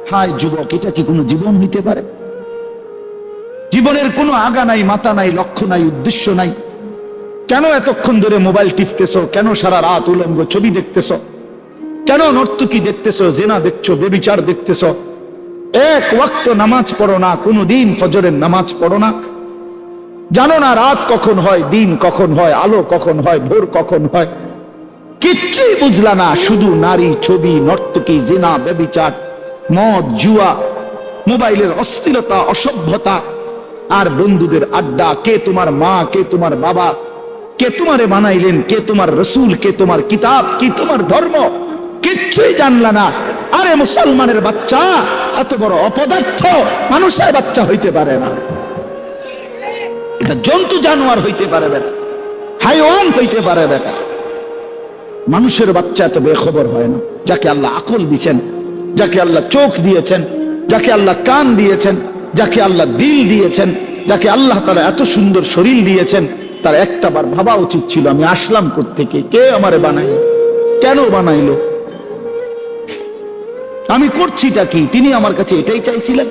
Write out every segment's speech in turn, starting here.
হায় যুবক, এটা কি কোনো জীবন হইতে পারে? জীবনের কোনো আগা নাই, মাথা নাই, লক্ষ্য নাই, উদ্দেশ্য নাই। কেন এতক্ষণ ধরে মোবাইল টিপতেছো? কেন সারা রাত উলঙ্গ ছবি দেখতেছো? কেন নর্তকী দেখতেছো, জেনা দেখছো, বেবিচার দেখতেছো? এক ওয়াক্ত নামাজ পড়ো না, কোনদিন ফজরের নামাজ পড়ো না। জানো না রাত কখন হয়, দিন কখন হয়, আলো কখন হয়, ভোর কখন হয়? কিচ্ছুই বুঝলা না। শুধু নারী, ছবি, নর্তকী, জেনা, বেবিচার, মদ, জুয়া, মোবাইলের অস্থিরতা, অসভ্যতা, আর বন্ধুদের আড্ডা। কে তোমার মা, কে তোমার বাবা, কে তোমারে বানাইলেন, কে তোমার রসুল, কে তোমার কিতাব, কি তোমার ধর্ম, কিচ্ছুই জানলা না। আরে মুসলমানের বাচ্চা এত বড় অপদার্থ মানুষের বাচ্চা হইতে পারে না। এটা জন্তু জানোয়ার হইতে পারে না, হাইওয়ান হইতে পারে না। মানুষের বাচ্চা এত বেখবর হয় না। যাকে আল্লাহ আকল দিয়েছেন, যাকে আল্লাহ চোখ দিয়েছেন, যাকে আল্লাহ কান দিয়েছেন, যাকে আল্লাহ দিল দিয়েছেন, যাকে আল্লাহ তাআলা এত সুন্দর শরীর দিয়েছেন, তার একটা বার ভাবা উচিত ছিল আমি আসলাম কোত্থেকে, কে আমারে বানাইলো, কেন বানাইলো, আমি করছিটা কি? তিনি আমার কাছে এটাই চাইছিলেন।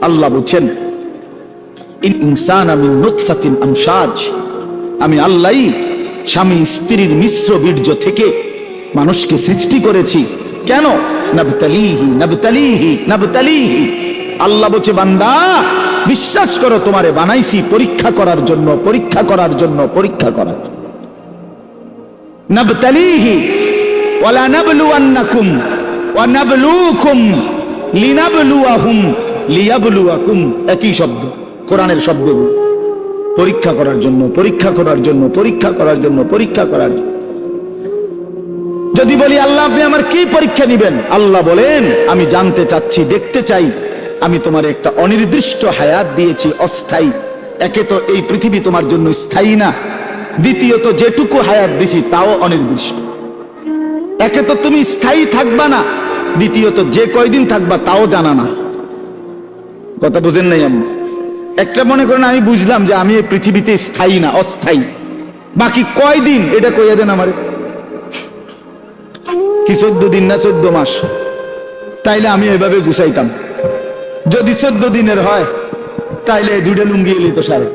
আল্লাহ বলছেন ইনসানা মিন নুতফাতিন আমশাজ, আমি আল্লাহই স্বামী স্ত্রীর মিশ্র বীর্য থেকে মানুষকে সৃষ্টি করেছি। কেন? নাবতালিহি নাবতালিহি নাবতালিহি। আল্লাহ বলছে বান্দা বিশ্বাস করো, তোমারে বানাইছি পরীক্ষা করার জন্য, পরীক্ষা করার জন্য, পরীক্ষা করার জন্য। নাবতালিহি ওয়ালা নাবলুয়ান্নাকুম ওয়া নাবলুকুম লিনাবলুয়াহুম লিয়াবলুয়াকুম, একই শব্দ, কোরআনের শব্দ। পরীক্ষা করার জন্য, পরীক্ষা করার জন্য, পরীক্ষা করার জন্য, পরীক্ষা করার জন্য। যদি বলি আল্লাহ আপনি আমার কি পরীক্ষা নিবেন? আল্লাহ বলেন আমি জানতে চাচ্ছি, দেখতে চাই আমি তোমার একটা অনির্দিষ্ট হায়াত দিয়েছি, অস্থায়ী। একে তো এই পৃথিবী তোমার জন্য স্থায়ী না, দ্বিতীয়ত যেটুকু হায়াত দিছি তাও অনির্দিষ্ট। একে তো তুমি স্থায়ী থাকবা না, দ্বিতীয়ত যে কয়দিন থাকবা তাও জানা না। কথা বুঝেন নাই? আমি একটা মনে করেন আমি বুঝলাম যে আমি এই পৃথিবীতে স্থায়ী না, অস্থায়ী, বাকি কয়দিন এটা কইয়া দেন আমারে। কি 14 দিন না 14 মাস? তাইলে আমি এভাবে গুছাইতাম। যদি 14 দিনের হয় তাইলে দুইটা লুঙ্গি এলি তো সারে।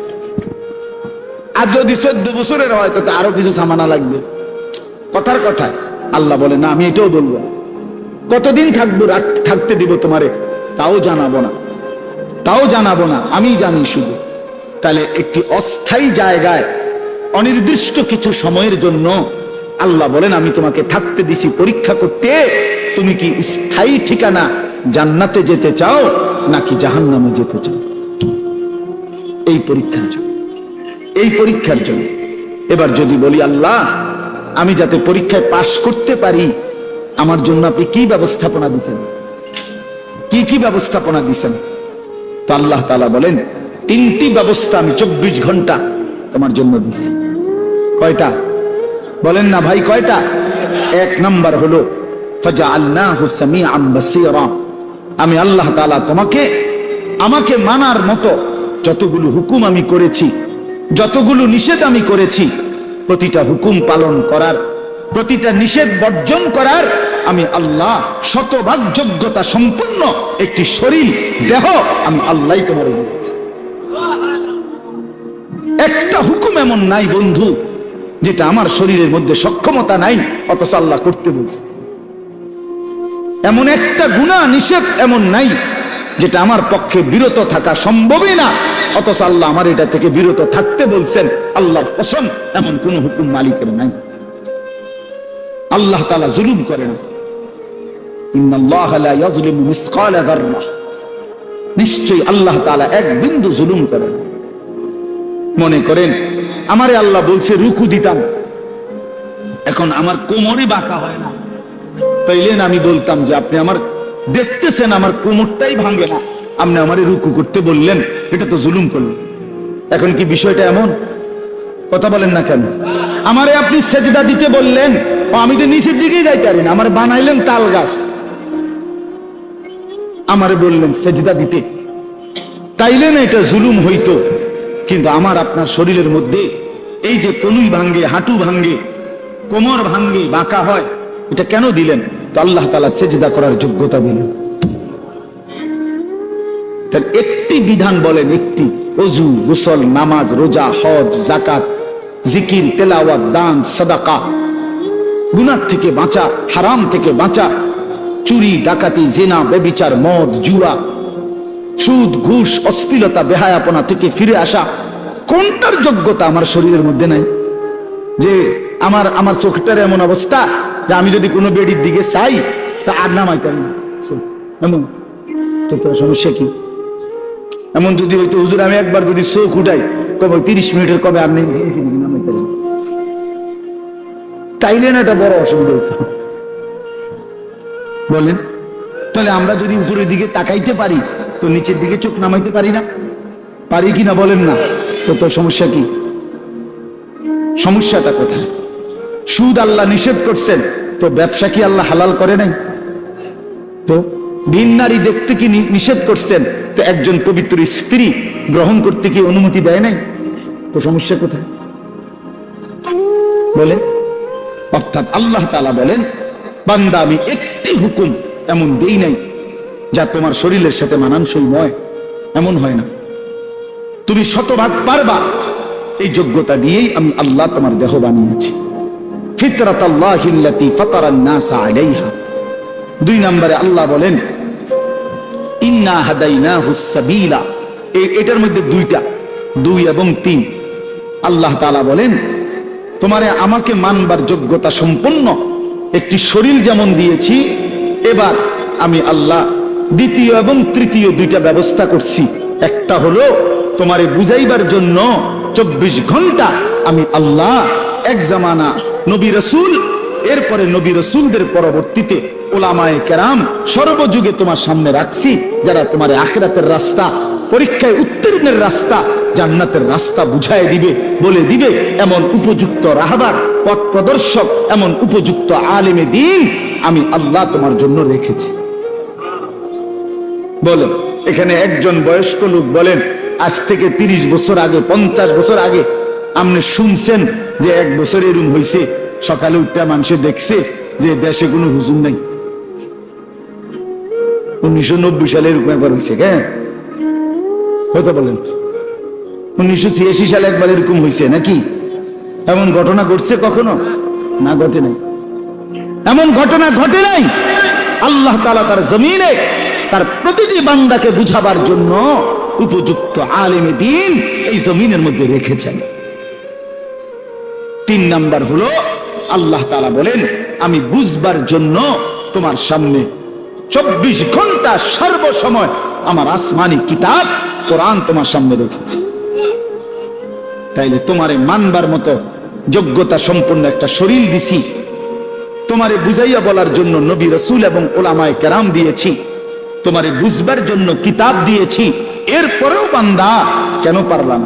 আর যদি 14 বছরের হয় তো আরো কিছু সামানা লাগবে। কথার কথা আল্লাহ বলে না, আমি এটাও বলবো। কতদিন থাকবো, থাকতে দিব তোমারে তাও জানাবো না, তাও জানাবো না, আমি জানি শুধু। তাহলে একটি অস্থায়ী জায়গায় অনির্দিষ্ট কিছু সময়ের জন্য আল্লাহ বলেন আমি তোমাকে থাকতে দিছি পরীক্ষা করতে, তুমি কি স্থায়ী ঠিকানা জান্নাতে যেতে চাও নাকি জাহান্নামে যেতে চাও? এই পরীক্ষার জন্য, এই পরীক্ষার জন্য। এবার যদি বলি আল্লাহ আমি যাতে পরীক্ষায় পাশ করতে পারি, আমার জন্য আপনি কি ব্যবস্থাপনা দিচ্ছেন, কি কি ব্যবস্থাপনা দিচ্ছেন? তো আল্লাহ তাআলা বলেন 3টি ব্যবস্থা আমি 24 ঘন্টা তোমার জন্য দিছি। কয়টা বলেন না ভাই, কয়টা? 1 নাম্বার হলো ফাজআলনাহু সামিআন বাসীরা, আমি আল্লাহ তাআলা তোমাকে আমাকে মানার মতো যতগুলো হুকুম আমি করেছি, যতগুলো নিষেধ আমি করেছি, প্রতিটা হুকুম পালন করার, প্রতিটা নিষেধ বর্জন করার আমি আল্লাহ শতভাগ যোগ্যতা সম্পন্ন একটি শরীর, দেহ আমি আল্লাহই তোমার দিয়েছি। একটা হুকুম এমন নাই বন্ধু যেটা আমার শরীরের মধ্যে সক্ষমতা নাই অথচ আল্লাহ করতে বলছে। এমন একটা গুনাহ নিষেধ এমন নাই যেটা আমার পক্ষে বিরত থাকা সম্ভবই না অথচ আল্লাহ আমার এটা থেকে বিরত থাকতে বলছেন। আল্লাহর কসম এমন কোন হুকুম মালিকের নাই। আল্লাহ তাআলা জুলুম করে না। ইন্নাল্লাহা লা ইয়াজলিমু মিসকালা যাররাহ, নিশ্চয়ই আল্লাহ তাআলা এক বিন্দু জুলুম করে না। মনে করেন আমারে আল্লাহ বলছে রুকু দিতাম, এখন আমার কোমরই বাঁকা হয় না, তাইলে আমি বলতাম যে আপনি আমার দেখতেছেন আমার কোমরটাই ভাঙে না, আপনি আমারে রুকু করতে বললেন, এটা তো জুলুম করলেন। এখন কি বিষয়টা এমন? কথা বলেন না কেন? আমারে আপনি সেজদা দিতে বললেন, আমি তো নিচের দিকেই যাইতে পারি না, আমার বানাইলেন তাল গাছ, আমারে বললেন সেজদা দিতে, তাইলে না এটা জুলুম হইতো। কিন্তু আমার আপনার শরীরের মধ্যে এই যে কনুই ভাঙ্গে, হাঁটু ভাঙ্গে, কোমর ভাঙ্গে, বাঁকা হয়, এটা কেন দিলেন? তো আল্লাহ তাআলা সেজদা করার যোগ্যতা দিলেন। তার একটি বিধান বলেন, একটি, ওযু, গোসল, নামাজ, রোজা, হজ, যাকাত, জিকির, তেলাওয়াত, দান, সাদাকা, গুনাহ থেকে বাঁচা, হারাম থেকে বাঁচা, চুরি, ডাকাতি, জিনা, ব্যভিচার, মদ, জুয়া, সুদ, ঘুষ, অশ্লীলতা, বেহায়াপনা থেকে ফিরে আসা, কোনটার যোগ্যতা আমার শরীরের মধ্যে নাই? যে আমার চোখটার এমন অবস্থা যে আমি যদি কোনো বেডির দিকে চাই তা আর নামাই পারি না, এমন তো তোর সমস্যা কি? এমন যদি হইতো হুজুর আমি একবার যদি চোখ উঠাই কবে 30 মিনিটের কবে আপনি নামাই পারেন, তাইলে না এটা বড় অসুবিধা হতো। বলেন, তাহলে আমরা যদি উপরের দিকে তাকাইতে পারি তো নিচের দিকে চোখ নামাইতে পারি না? পারি কি না বলেন না? তো তোর সমস্যা কি? সমস্যাটা কোথায়? সুদ আল্লাহ নিষেধ করছেন, তো ব্যবসা কি আল্লাহ হালাল করে নাই? তো ভিন নারী দেখতে কি নিষেধ করছেন, তো একজন পবিত্র স্ত্রী গ্রহণ করতে কি অনুমতি দেয় নাই? তো সমস্যা কোথায় বলেন? অর্থাৎ আল্লাহ তাআলা বলেন, বান্দা আমি একটি হুকুম এমন দেই নাই যা তোমার শরীরের সাথে মানানসই নয়, এমন হয় না। তুমি শতভাগ পারবা, এই যোগ্যতা দিয়েই আমি আল্লাহ তোমার দেহ বানিয়েছি। ফিতরাতাল্লাহিল্লাতী ফাতারান নাস আলাইহা। 2 নম্বরে আল্লাহ বলেন, ইন্না হাদাইনাহুস সাবিলা। এটার মধ্যে 2টা, 2 এবং 3। আল্লাহ তাআলা বলেন, তোমারে আমাকে মানবার যোগ্যতা সম্পন্ন একটি শরীর যেমন দিয়েছি, এবার আমি আল্লাহ দ্বিতীয় এবং তৃতীয় 2টা ব্যবস্থা করছি। একটা হলো তোমারে বুঝাইবার জন্য 24 ঘন্টা আমি আল্লাহ এক জামানা নবী রাসূল, এরপরে নবী রাসূলদের পরবর্তীতে উলামায়ে কেরাম সর্বযুগে তোমার সামনে রাখছি, যারা তোমার আখিরাতের রাস্তা, পরীক্ষায় উত্তীর্ণের রাস্তা, জান্নাতের রাস্তা বুঝায় দিবে, বলে দিবে এমন উপযুক্ত রাহবার, পথ প্রদর্শক, এমন উপযুক্ত আলেমে দ্বীন আমি আল্লাহ তোমার জন্য রেখেছি। বলেন, এখানে একজন বয়স্ক লোক বলেন, আজ থেকে 30 বছর আগে, 50 বছর আগে আপনি শুনছেন যে 1 বছর এরকম হয়েছে, সকালে উঠতে মানুষে দেখছে যে দেশে কোনো হুজুর নাই? 1990 সালে এরকম একবার হয়েছে, হ্যাঁ কথা বলেন। 1986 সালে একবার এরকম হয়েছে নাকি? এমন ঘটনা ঘটছে কখনো? না, ঘটে নাই। এমন ঘটনা ঘটে নাই। আল্লাহ তাআলা তার জমিনে তার প্রতিটি বান্দাকে বুঝাবার জন্য উপযুক্ত আলেমে দ্বীন এই জমিনের মধ্যে রেখেছেন। 3 নাম্বার হলো আল্লাহ তাআলা বলেন, আমি বুঝবার জন্য তোমার সামনে 24 ঘন্টা সর্বসময় আমার আসমানি কিতাব কোরআন তোমার সামনে রেখেছি। তাইলে তোমারে মানবার মতো যোগ্যতা সম্পন্ন একটা শরীর দিছি, তোমারে বুঝাইয়া বলার জন্য নবী রাসূল এবং উলামায়ে কেরাম দিয়েছি, তোমারে বুঝবার জন্য কিতাব দিয়েছি, এরপরেও বান্দা কেন পারলাম?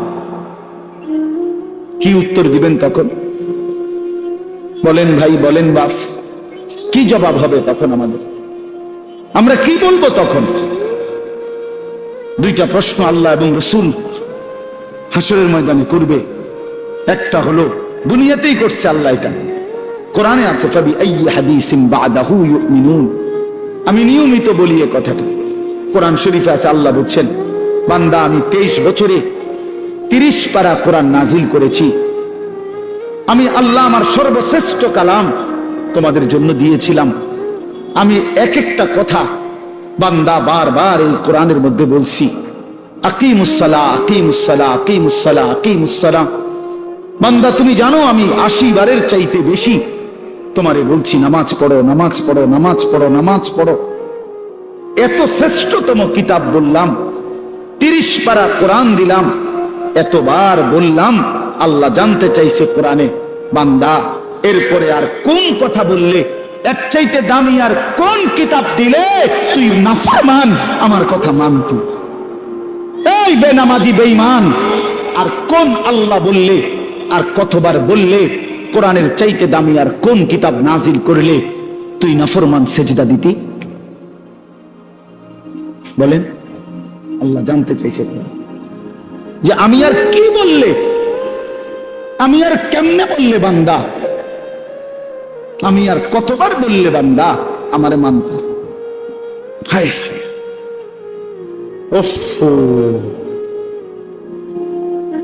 কি উত্তর দিবেন তখন? বলেন ভাই, বলেন বাপ, কি জবাব হবে তখন আমাদের? আমরা কি বলবো তখন? 2টা প্রশ্ন আল্লাহ এবং রাসূল হাসরের ময়দানে করবে। একটা হলো দুনিয়াতেই করছে আল্লাহ, এটা কোরআনে আছে, ফাবি আইয়ি হাদিসিন বাদাহু ইউমিনুন। আমি নিয়মিত বলি এই কথাটা, কোরআন শরীফে আছে, আল্লাহ বলছেন, বান্দা আমি 23 বছরে 30 পারা কোরআন নাজিল করেছি। আমি আল্লাহ আমার সর্বশ্রেষ্ঠ কালাম তোমাদের জন্য দিয়েছিলাম। আমি এক একটা কথা বান্দা বারবার এই কোরআনের মধ্যে বলছি, আকিমুস সালাহ, আকিমুস সালাহ, আকিমুস সালাহ, আকিমুস সালাহ। বান্দা তুমি জানো আমি 80 বারের চাইতে বেশি তোমারে বলছি নামাজ পড়ো, নামাজ পড়ো, নামাজ পড়ো, নামাজ পড়ো। এত শ্রেষ্ঠতম কিতাব বললাম, 30 পারা কোরআন দিলাম, এতবার বললাম। আল্লাহ জানতে চাইছে কোরআনে, বান্দা এরপরে আর কোন কথা বললে, এর চাইতে দামি আর কোন কিতাব দিলে তুই নাফরমান আমার কথা মানতি? এই বেনামাজি বেঈমান, আর কোন আল্লাহ বললে, আর কতবার বললে কোরআনের চাইতে দামি আর কোন কিতাব নাজিল করলে তুই নাফরমান সেজদা দিতি? বলেন। আল্লাহ জানতে চাইছে যে আমি আর কি বললে, আমি আর কেমনে বললে বান্দা, আমি আর কতবার বললে বান্দা আমারে মানতা। হায় হায়, ওফ,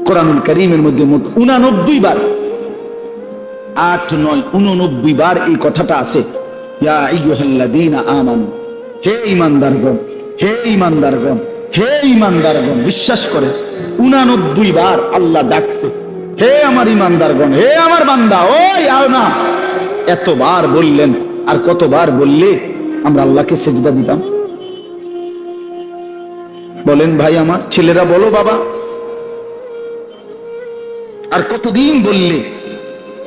কোরআনুল কারীমের মধ্যে মোট 89 বার, 8, 9, 89 বার এই কথাটা আছে, ইয়া আইয়ুহাল্লাযীনা আমানু, হে ঈমানদারগণ, হে ঈমানদারগণ, হে ঈমানদারগণ। বিশ্বাস করে 89 বার আল্লাহ ডাকছে, হে আমার ঈমানদারগণ, হে আমার বান্দা, ওই আও না। এতবার বললেন, আর কতবার বললে আমরা আল্লাহকে সেজদা দিতাম? বলেন ভাই আমার ছেলেরা, বলো বাবা। আর কতদিন বললে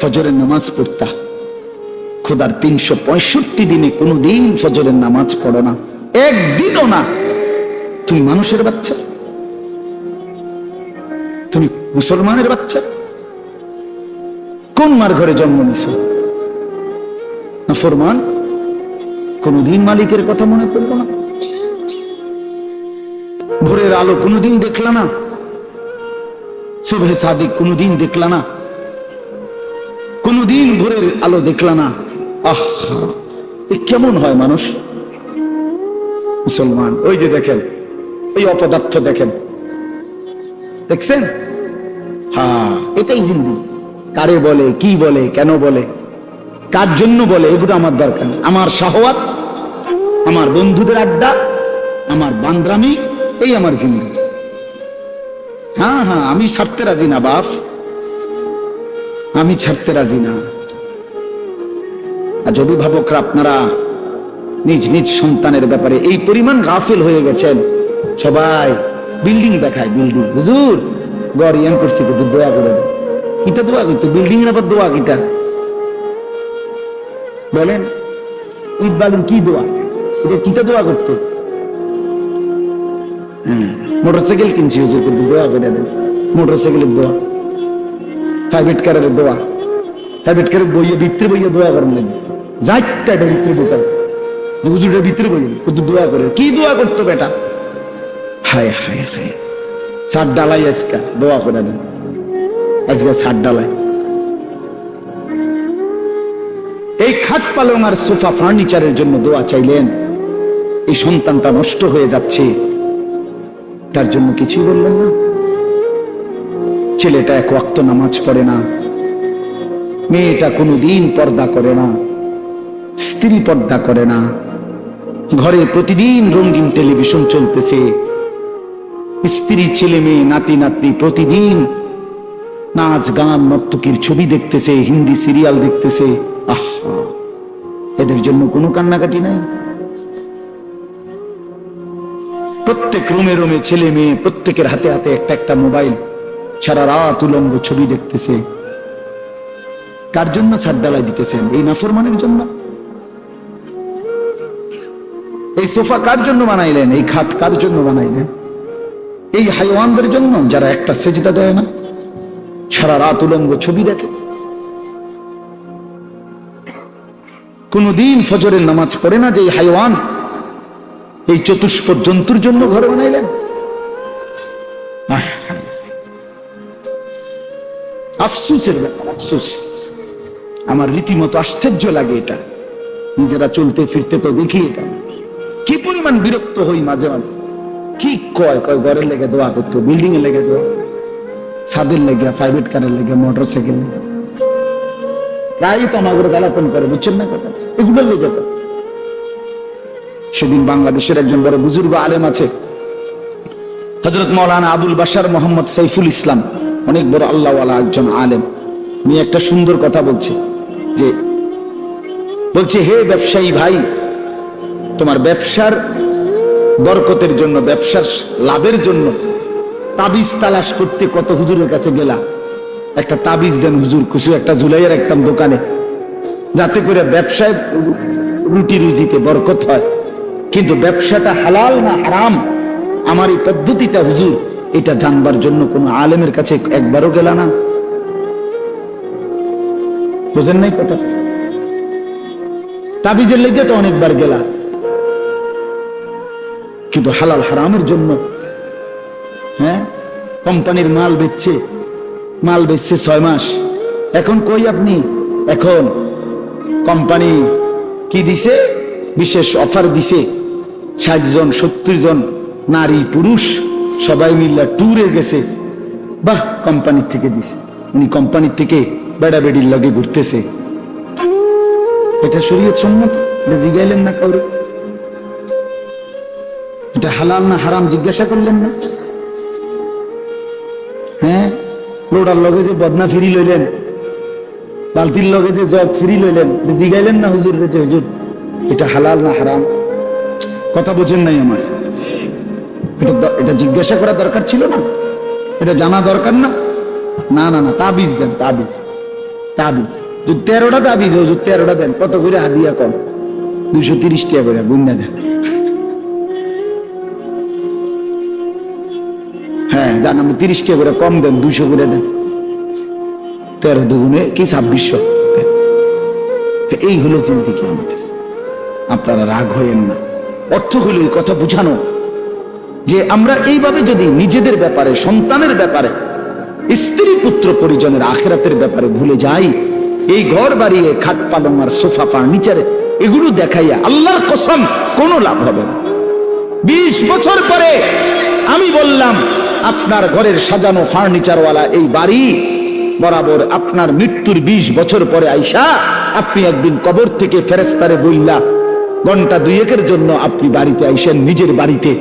ফজরের নামাজ পড়তা? খোদার 365 দিনে কোনদিন ফজরের নামাজ পড়ো না, একদিনও না। তুমি মানুষের বাচ্চা, তুমি মুসলমানের বাচ্চা, কোন মার ঘরে জন্ম নিছ? না ফরমান, কোনদিন মালিকের কথা মনে পড়লো না? ভোরের আলো কোনদিন দেখলা না? সুবহে সাদিক কোনদিন দেখলা না? কোনদিন ভোরের আলো দেখলা না? আহা, এ কেমন হয় মানুষ মুসলমান? ওই যে দেখেন, এই অপদার্থ দেখেন, দেখছেন? হ্যাঁ, এটাই জিন্দেগি। কারে বলে, কি বলে, কেন বলে, কার জন্য বলে, এগুলো আমার দরকার নেই। আমার শাহওয়াত, আমার বন্ধুদের আড্ডা, আমার বান্দরামি, এই আমার জিন্দেগি। হ্যাঁ হ্যাঁ, আমি ছাড়তে রাজি না বাপ, আমি ছাড়তে রাজি না। আজ অভিভাবকরা আপনারা নিজ নিজ সন্তানের ব্যাপারে এই পরিমাণ গাফিল হয়ে গেছেন। সবাই বিল্ডিং দেখায়, বিল্ডিং, হুজুর গড় ইয়ান করছি, দোয়া করে দেন। কিতা দোয়া করতো? বিল্ডিং এর আবার দোয়া কিতা বলেন? ইট বালু কি দোয়া? এটা কিতা দোয়া করতো? মোটরসাইকেল কিনছি হুজুর, কিন্তু দোয়া করে দেন। মোটরসাইকেলের দোয়া, প্রাইভেট কারের দোয়া, প্রাইভেট কারের বইয়ে ভিতরে বইয়ে দোয়া করেন লাগবে। যাইটা এটা ভিতরে বোকাল হুজুরের ভিতরে বইয়ে কিন্তু দোয়া করে। কি দোয়া করতো বেটা? হায় হায় হায়, ছাদ ডালাই আজকা দোয়া করে দেন, আজকে ছাদ ডালাই। এই খাট পালং আর সোফা ফার্নিচারের জন্য দোয়া চাইলেন, এই সন্তানটা নষ্ট হয়ে যাচ্ছে, তার জন্য কিছুই বললেন না। ছেলেটা এক ওয়াক্ত নামাজ পড়ে না, মেয়েটা কোনোদিন পর্দা করে না, স্ত্রী পর্দা করে না, ঘরে প্রতিদিন রঙিন টেলিভিশন চলতেছে, স্ত্রী, ছেলে মেয়ে, নাতি নাতনি প্রতিদিন নাচ গান নর্তকীর ছবি দেখতেছে, হিন্দি সিরিয়াল দেখতেছে। আহা, এদের জন্য কোনো কান্নাকাটি নাই? প্রত্যেক রুমে রুমে ছেলে মেয়ে, প্রত্যেকের হাতে হাতে একটা একটা মোবাইল, সারা রাত উলঙ্গ ছবি দেখতেছে। কার জন্য ছাদ ডালাই দিতেছেন? এই নাফরমানের জন্য। এই সোফা কার জন্য বানাইলেন? এই খাট কার জন্য বানাইলেন? এই হাইওয়ানদের জন্য, যারা একটা সেজদা দেয় না, সারা রাত উলঙ্গ ছবি দেখে, কোনদিন ফজরের নামাজ পড়ে না, যে হাইওয়ান, এই চতুষ্প জন্তুর জন্য ঘর বানাইলেন। আফসুসের ব্যাপার, আফসুস। আমার রীতিমতো আশ্চর্য লাগে এটা। নিজেরা চলতে ফিরতে তো দেখি এটা, কি পরিমাণ বিরক্ত হই মাঝে মাঝে। কি কয় কয় ঘরের লেগে দোয়া করতো, বিল্ডিং এর লেগে দোয়া, ছাদের লেগে, প্রাইভেট কারের লেগে, মোটর সাইকেল লেগে, প্রায় তো আমাকে জ্বালাতন করে, বুঝছেন না কথা? এগুলোর লেগে তো। সেদিন বাংলাদেশের একজন বড় বুজুর্গ আলেম আছে, হযরত মাওলানা আবুল বাশার মোহাম্মদ সাইফুল ইসলাম, অনেক বড় আল্লাহওয়ালা একজন আলেম। উনি একটা সুন্দর কথা বলছে, যে বলছে, হে ব্যবসায়ী ভাই, তোমার ব্যবসার বরকতের জন্য, ব্যবসার লাভের জন্য তাবিজ তালাশ করতে কত হুজুরের কাছে গেলা। একটা তাবিজ দেন হুজুর, কিছু একটা ঝুলাইয়া রাখতাম দোকানে, যাতে করে ব্যবসায় রুটি রুজিতে বরকত হয়। কিন্তু ব্যবসাটা হালাল না হারাম, আমার এই পদ্ধতিটা হুজুর, এটা জানবার জন্য কোন আলেমের কাছে একবারও গেলা না। বুঝেন নাই কথা? তাবিজের লেগে তো অনেকবার গেলা, কিন্তু হালাল হারামের জন্য, হ্যাঁ, কোম্পানির মাল বেচছে, মাল বেচছে 6 মাস, এখন কই আপনি? এখন কোম্পানি কি দিছে? বিশেষ অফার দিছে, 60 জন 70 জন নারী পুরুষ সবাই মিলে ট্যুরে গেছে। বাহ, কোম্পানি থেকে দিছে, উনি কোম্পানি থেকে বেড়া বেড়ির লগে ঘুরতেছে। এটা শরীয়ত সম্মত? এটা জিগাইলেন না কাউরে? এটা হালাল না হারাম জিজ্ঞাসা করলেন না? হ্যাঁ, লোডার লগে যে বদনা ফিরি লইলেন, বালতির লগে যে জগ ফিরি লইলেন, জিগাইলেন না হুজুর রে, হুজুর এটা হালাল না হারাম? কথা বোঝেন নাই আমার? এটা জিজ্ঞাসা করা দরকার ছিল না? এটা জানা দরকার না? না না না, তাবিজ দেন, তাবিজ। তাবিজ 13টা তাবিজ হুজুর, 13টা দেন। কত করে হাদিয়া? কম 230 টাকা করে গুন্না দেন। হ্যাঁ জান, আমি 30 টাকা করে কম দেন, 200 করে দেন। 13 দুগুণে কি 2600। এই হলো জিন্দেগি আমাদের। আপনারা রাগ হইেন না। অর্থ হলো এই কথা বুঝানো যে আমরা এইভাবে যদি নিজেদের ব্যাপারে, সন্তানের ব্যাপারে, স্ত্রী পুত্র পরিজনের আখিরাতের ব্যাপারে ভুলে যাই, এই ঘর বাড়ি, খাট পালং আর সোফা ফার্নিচারে এগুলো দেখাইয়া আল্লাহর কসম কোনো লাভ হবে না। 20 বছর পরে আমি বললাম, আপনার ঘরের সাজানো ফার্নিচারওয়ালা এই বাড়ি বরাবর আপনার মৃত্যুর 20 বছর পরে আইসা আপনি একদিন কবর থেকে ফেরেশতারে বললা ঘন্টা 2-1 জন্য আপনি বাড়িতে আইসেন, নিজের বাড়িতে।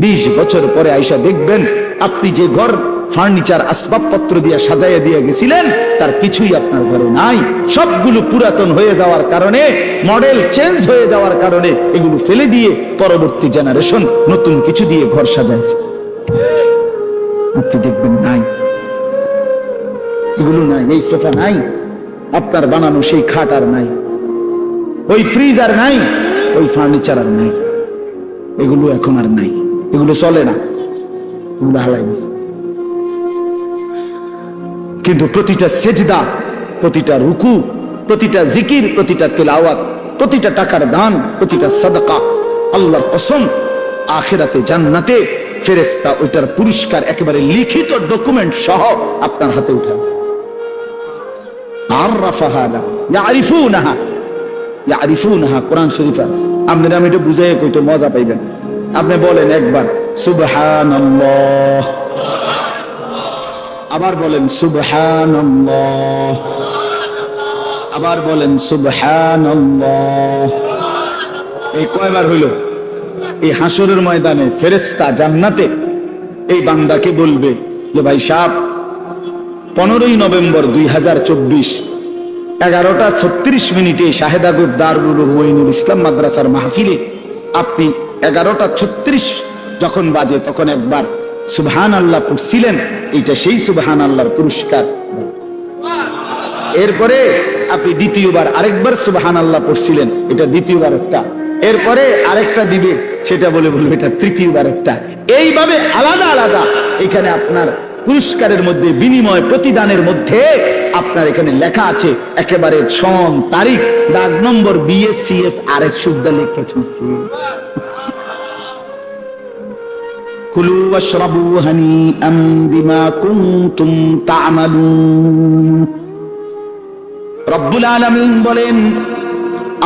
20 বছর পরে আইসা দেখবেন আপনি যে ঘর ফার্নিচার আসবাবপত্র দিয়ে সাজাইয়া দিয়ে গেছিলেন তার কিছুই আপনার ঘরে নাই। সবগুলো পুরাতন হয়ে যাওয়ার কারণে, মডেল চেঞ্জ হয়ে যাওয়ার কারণে এগুলো ফেলে দিয়ে পরবর্তী জেনারেশন নতুন কিছু দিয়ে ঘর সাজাইছে। আপনি দেখবেন নাই, এগুলো নাই, এই সোফা নাই, আপনার বানানো সেই খাট আর নাই, ওই ফ্রিজ আর নাই, ওই ফার্নিচার আর নাই, এগুলো এখন আর নাই, এগুলো চলে না, এগুলো হালাই দিছে। কিন্তু প্রতিটা সেজদা, প্রতিটা রুকু, প্রতিটা জিকির, প্রতিটা তিলাওয়াত, প্রতিটা টাকার দান, প্রতিটা সাদাকা, আল্লাহর কসম আখিরাতে জান্নাতে ফেরেশতা ওইটার পুরস্কার একেবারে লিখিত ডকুমেন্ট সহ আপনার হাতে উঠাবে। আররাফাহা ইয়ারিফুনাহা, ইয়ারিফুনাহা কোরআন শরীফ আছে। আপনারা আমি এটা বুঝাইয়া কইতে মজা পাইবেন। আপনি বলেন একবার সুবহানাল্লাহ, আবার বলেন সুবহানাল্লাহ, আবার বলেন সুবহানাল্লাহ। এই কয়বার হইল? এই হাসরের ময়দানে ফেরেশতা জান্নাতে এই বান্দাকে বলবে যে ভাই সাহেব, 15ই নভেম্বর 2024 11:36 শাহেদাগুর দারুল মুঈনুল ইসলাম মাদ্রাসার মাহফিলে আপনি 11:36 যখন বাজে তখন একবার সুবহানাল্লাহ পড়ছিলেন, এটা সেই সুবহানাল্লাহর পুরস্কার। এরপরে আপনি দ্বিতীয়বার আরেকবার সুবহানাল্লাহ পড়ছিলেন, এটা দ্বিতীয়বার একটা। এরপরে আরেকটা দিবে, সেটা বলে বলবে এটা তৃতীয়বার একটা। এইভাবে আলাদা আলাদা এখানে আপনার পুরস্কারের মধ্যে, বিনিময় প্রতিদানের মধ্যে আপনার এখানে লেখা আছে একেবারে সন, তারিখ, দাগ নম্বর, BS-CS RS শুদ্ধ লেখা আছে। কুলু ওয়াশরাবু হানিআম বিমা কুনতুম তা'মালুন। রব্বুল আলামিন বলেন,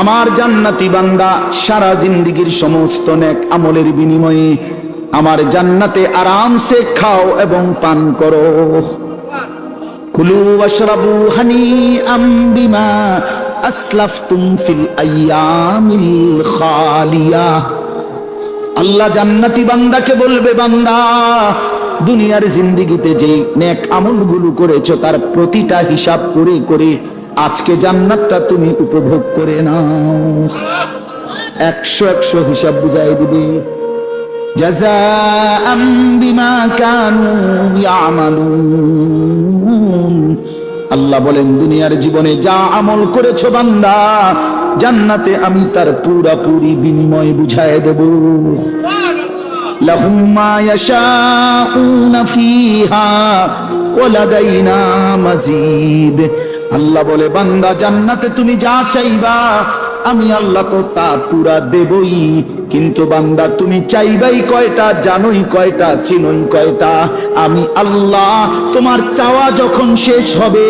আমার জান্নাতি বান্দা সারা জিন্দেগীর সমস্ত নেক আমলের বিনিময়ে আমার জান্নাতে আরামসে খাও এবং পান করো। কুলু ওয়াশরাবু হানিআম বিমা আসলাফতুম ফিল আইয়ামিল খালিয়া। আল্লাহ জান্নাতি বান্দাকে বলবে, বান্দা দুনিয়ার জিন্দেগিতে যে নেক আমলগুলো করেছো তার প্রতিটা হিসাব করে করে আজকে জান্নাতটা তুমি উপভোগ করে নাও। 100 হিসাব বুঝাই দিবে। জাযাআম বিমা কানু ইয়ামালুন। আল্লাহ বলেন, দুনিয়ার জীবনে যা আমল করেছো বান্দা, জান্নাতে আমি তার পুরোপুরি বিনিময় বুঝায় দেব। লাহুম মা ইয়াশাউনা ফিহা ওয়া লাদাইনা মাজিদ। আল্লাহ বলে, বান্দা জান্নাতে তুমি যা চাইবা আমি আল্লাহ তো তা পুরা দেবই, কিন্তু বান্দা তুমি চাইবাই কয়টা, জানোই কয়টা, চিনোই কয়টা? আমি আল্লাহ তোমার চাওয়া যখন শেষ হবে,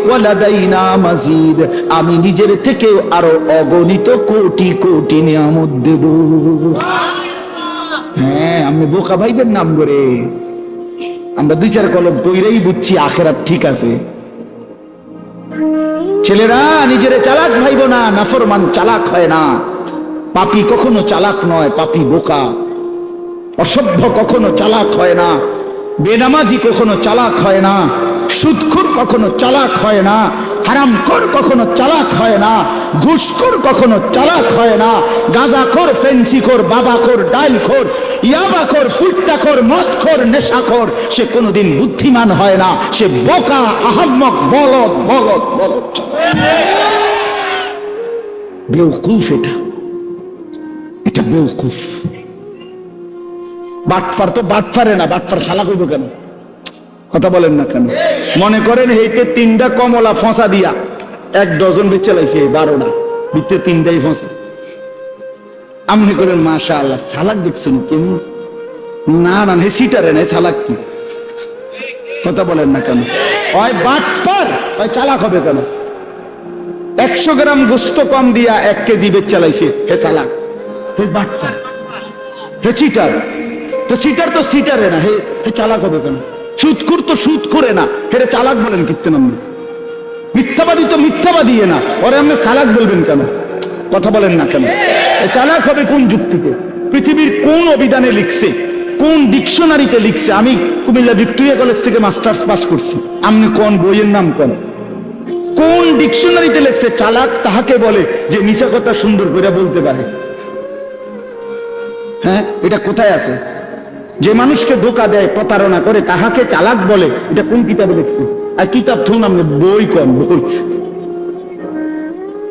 ওয়ালাদাইনা মাজিদ, আমি নিজের থেকেও আরো অগণিত কোটি কোটি নিয়ামত দেব। হ্যাঁ, আমি বোকা ভাইবেন নাম করে আমরা দুই চার কলম কইরেই বুঝছি আখেরাত ঠিক আছে। ছেলেরা নিজেরে চালাক ভাইব না, নাফরমান চালাক হয় না। পাপী কখনো চালাক নয়, পাপী বোকা। অসভ্য কখনো চালাক হয় না, বেনামাজি কখনো চালাক হয় না, সুদখোর কখনো চালাক হয় না, হারামখোর কখনো চালাক হয় না, ঘুষখোর কখনো চালাক হয় না, গাঁজাখোর, ফেন্সিখোর, বাবাখোর, ডাইলখোর, ইয়াবাখোর, ফুট্টাখোর, মদখোর, নেশাখোর সে কোনোদিন বুদ্ধিমান হয় না। সে বোকা, আহাম্মক, বলদ বলদ বলদ, বেওকুফ। এটা বেওকুফ। বাটপার তো বাটপারে না, বাটপার শালা কইব কেন? কথা বলেন না কেন? মনে করেন এইতে 3টা কমলা ফসা দিয়া 1 ডজন বেচে লাইছে, 12টা ভিতরে 3টাই ফসা। আমনি করেন মাশাআল্লাহ, সালাক দেখছেন কেমন? না না, হে সিটারে না, সালাক কি? কথা বলেন না কেন? ওই বাটপার, ওই চালাক হবে কেন? 100 গ্রাম গোস্ত কম দিয়া 1 কেজি বেচে লাইছে, হে সালাক, হে বাটপার, হে চিটার। তো চিটার তো সিটারে না, হে চালাক হবে কেন? সুদখোর তো সুদ করে না, হেরে চালাক বলেন কিত্তে নাম? মিথ্যাবাদী তো মিথ্যাবাদী না, ওরে আপনি চালাক বলবেন কেন? কথা বলেন না কেন? চালাক হবে কোন যুক্তিতে? পৃথিবীর কোন অভিধানে লিখছে, কোন ডিকশনারিতে লিখছে? আমি কুমিল্লা ভিক্টোরিয়া কলেজ থেকে মাস্টার্স পাস করছি, আপনি কোন বইয়ের নাম কোন? কোন ডিকশনারিতে লিখছে চালাক তাহাকে বলে যে মিছা কথা সুন্দর করে বলতে পারে? হ্যাঁ, এটা কোথায় আছে? যে মানুষকে ধোঁকা দেয়, প্রতারণা করে, তাহাকে চালাক বলে। এটা কোন কিতাবে লিখছে? আর কিতাব থুন, আমি বই কম, বই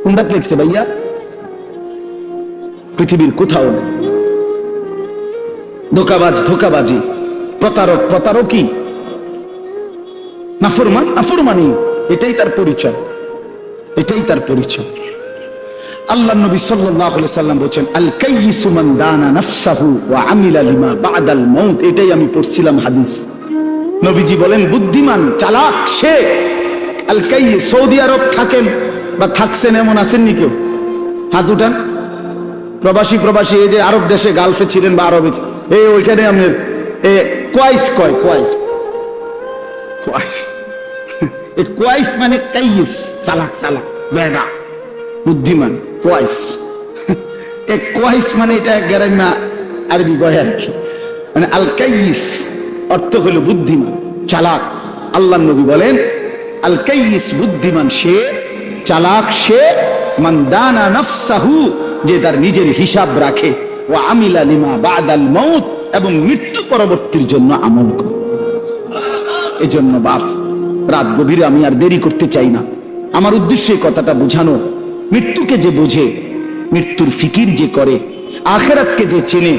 কোনটা লিখছে ভাইয়া? পৃথিবীর কোথাও নেই। ধোঁকাবাজ ধোঁকাবাজি, প্রতারক প্রতারকই, নাফরমান নাফরমানি, এটাই তার পরিচয়, এটাই তার পরিচয়। আল্লাহ নবী সাল্লাল্লাহু আলাইহি সাল্লাম বলেন, আল কাইয়িসু মান দানা নাফসাহু ওয়া আমিলা লিমা বা'দাল মাউত। এটাই আমি পড়ছিলাম হাদিস। নবীজি বলেন, বুদ্ধিমান চালাক সে। আল কাইয়িস, সৌদি আরব থাকেন বা থাকছেন এমন আছেন নি কেউ? হাত উঠান। প্রবাসী প্রবাসী, এই যে আরব দেশে, গালফে ছিলেন বা আরবে, এই ওইখানে আপনার কোয়াইস কয়, কোয়াইস কোয়াইস, এই কোয়াইস মানে কাইয়িস, চালাক চালাক, বেড়া, বুদ্ধিমান, কোয়াইস। এই কোয়াইস মানে এটা গ্রাম্য আরবি বয় আর কি, মানে আল কাইয়িস অর্থ হলো বুদ্ধিমান, চালাক। আল্লাহ নবী বলেন, আল কাইয়িস বুদ্ধিমান সে, চালাক সে, মান দানা নাফসাহু যে তার নিজের হিসাব রাখে, ওয়া আমিলা লিমা বা'দাল মাউত এবং মৃত্যু পরবর্তীর জন্য আমল করে। এজন্য বাপ, রাত গভীরে আমি আর দেরি করতে চাই না। আমার উদ্দেশ্য এই কথাটা বোঝানো, মৃত্যুকে যে বোঝে, মৃত্যুর ফিকির যে করে, আখেরাতকে যে চেনে,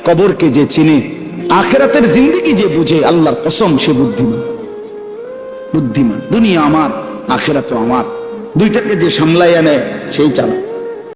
কবরকে যে চেনে, আখেরাতের জিন্দেগি যে বুঝে, আল্লাহর কসম সে বুদ্ধিমান। বুদ্ধিমান। দুনিয়া আমার, আখেরাতও আমার, দুইটাকে যে সামলাইয়া নেয় সেই চালাক।